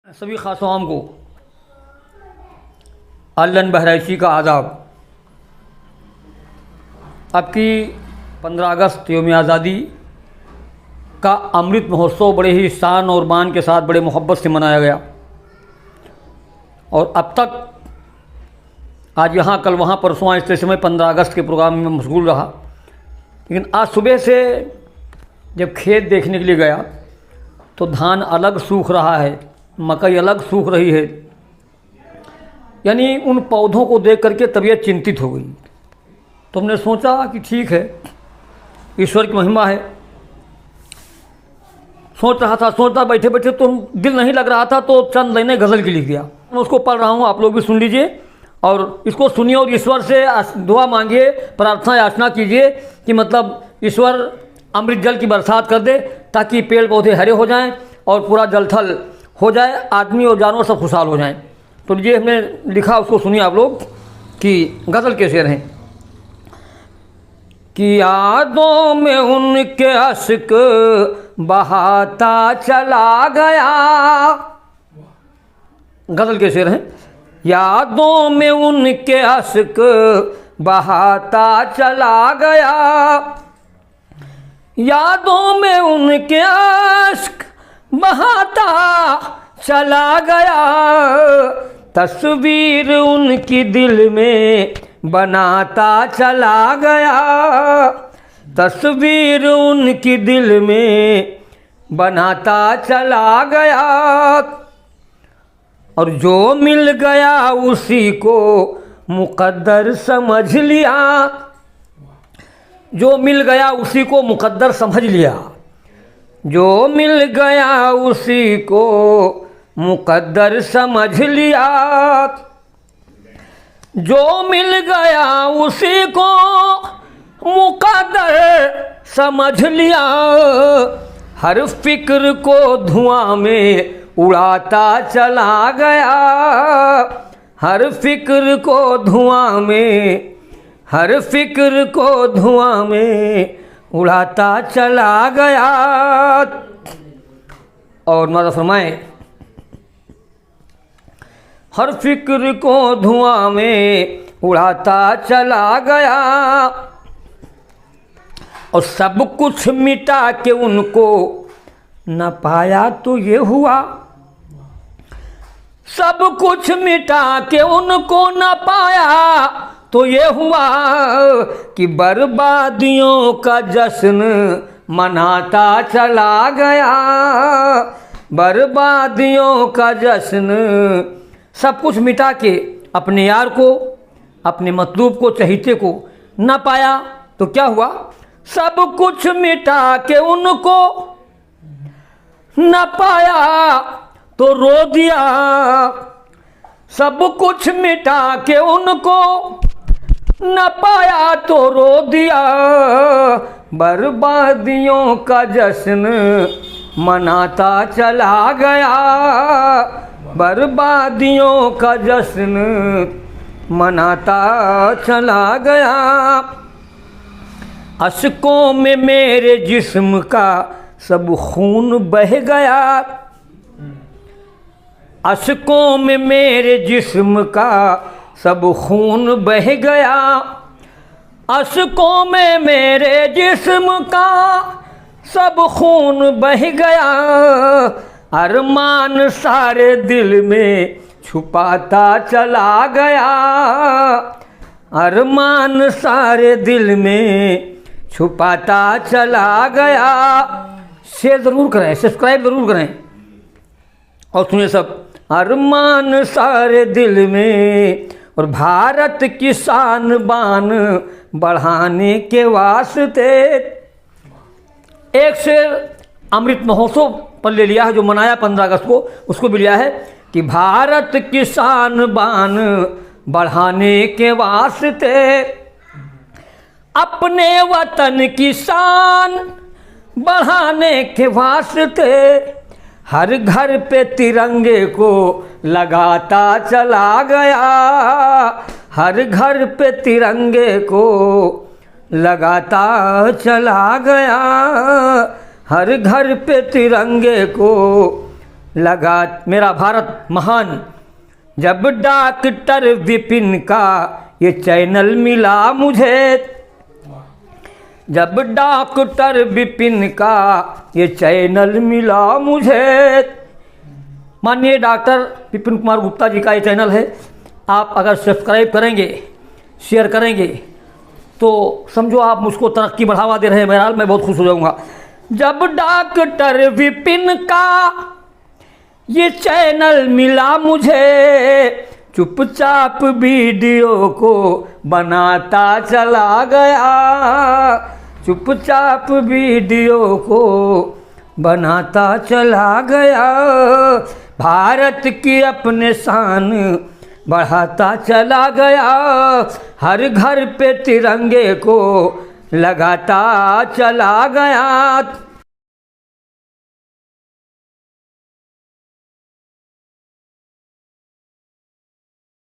सभी खासवाम को अल्लन बहराइची का आदाब। आपकी 15 अगस्त यौम आज़ादी का अमृत महोत्सव बड़े ही शान और मान के साथ बड़े मोहब्बत से मनाया गया और अब तक आज यहाँ कल वहाँ परसों इस तरह से मैं 15 अगस्त के प्रोग्राम में मशगूल रहा। लेकिन आज सुबह से जब खेत देखने के लिए गया तो धान अलग सूख रहा है, मकई अलग सूख रही है, यानी उन पौधों को देख करके तबीयत चिंतित हो गई। तो हमने सोचा कि ठीक है, ईश्वर की महिमा है। सोचता बैठे बैठे तो दिल नहीं लग रहा था तो चंद लाइनें गज़ल की लिख दिया। मैं उसको पढ़ रहा हूँ, आप लोग भी सुन लीजिए और इसको सुनिए और ईश्वर से दुआ मांगिए, प्रार्थना याचना कीजिए कि मतलब ईश्वर अमृत जल की बरसात कर दे ताकि पेड़ पौधे हरे हो जाएं और पूरा जल थल हो जाए, आदमी और जानवर सब खुशहाल हो जाएं। तो ये हमने लिखा, उसको सुनिए आप लोग कि गज़ल के शेर हैं कि यादों में उनके अश्क बहाता चला गया। गज़ल के शेर हैं, यादों में उनके अश्क बहाता चला गया, यादों में उनके अश्क बहाता चला गया, तस्वीर उनकी दिल में बनाता चला गया, तस्वीर उनकी दिल में बनाता चला गया। और जो मिल गया उसी को मुकद्दर समझ लिया, जो मिल गया उसी को मुकद्दर समझ लिया, जो मिल गया उसी को मुकद्दर समझ लिया, जो मिल गया उसी को मुकद्दर समझ लिया। हर फिक्र को धुआं में उड़ाता चला गया, हर फिक्र को धुआं में, हर फिक्र को धुआं में उड़ाता चला गया। और माता फरमाए, हर फिक्र को धुआं में उड़ाता चला गया और सब कुछ मिटा के उनको न पाया तो ये हुआ, सब कुछ मिटा के उनको न पाया तो ये हुआ कि बर्बादियों का जश्न मनाता चला गया, बर्बादियों का जश्न। सब कुछ मिटा के अपने यार को, अपने मतलूब को, चहीते को न पाया तो क्या हुआ, सब कुछ मिटा के उनको न पाया तो रो दिया, सब कुछ मिटा के उनको न पाया तो रो दिया, बर्बादियों का जश्न मनाता चला गया, बर्बादियों का जश्न मनाता चला गया। अश्कों में मेरे जिस्म का सब खून बह गया, अश्कों में मेरे जिस्म का सब खून बह गया, अश्कों में मेरे जिस्म का सब खून बह गया। अरमान सारे दिल में छुपाता चला गया, अरमान सारे दिल में छुपाता चला गया। शेयर ज़रूर करें, सब्सक्राइब ज़रूर करें और सुनिए सब। अरमान सारे दिल में और भारत की शान बान बढ़ाने के वास्ते। एक शेर अमृत महोत्सव पर ले लिया है जो मनाया 15 अगस्त को, उसको भी लिया है कि भारत की शान बान बढ़ाने के वास्ते, अपने वतन की शान बढ़ाने के वास्ते, हर घर पे तिरंगे को लगाता चला गया, हर घर पे तिरंगे को लगाता चला गया, हर घर पे तिरंगे को लगा मेरा भारत महान। जब डॉक्टर विपिन का ये चैनल मिला मुझे, जब डॉक्टर विपिन का ये चैनल मिला मुझे। माननीय डॉक्टर विपिन कुमार गुप्ता जी का ये चैनल है, आप अगर सब्सक्राइब करेंगे, शेयर करेंगे तो समझो आप मुझको तरक्की बढ़ावा दे रहे हैं। बहरहाल मैं बहुत खुश हो जाऊंगा। जब डॉक्टर विपिन का ये चैनल मिला मुझे, चुपचाप वीडियो को बनाता चला गया, चुपचाप वीडियो को बनाता चला गया। भारत की अपने शान बढ़ाता चला गया, हर घर पे तिरंगे को लगाता चला गया।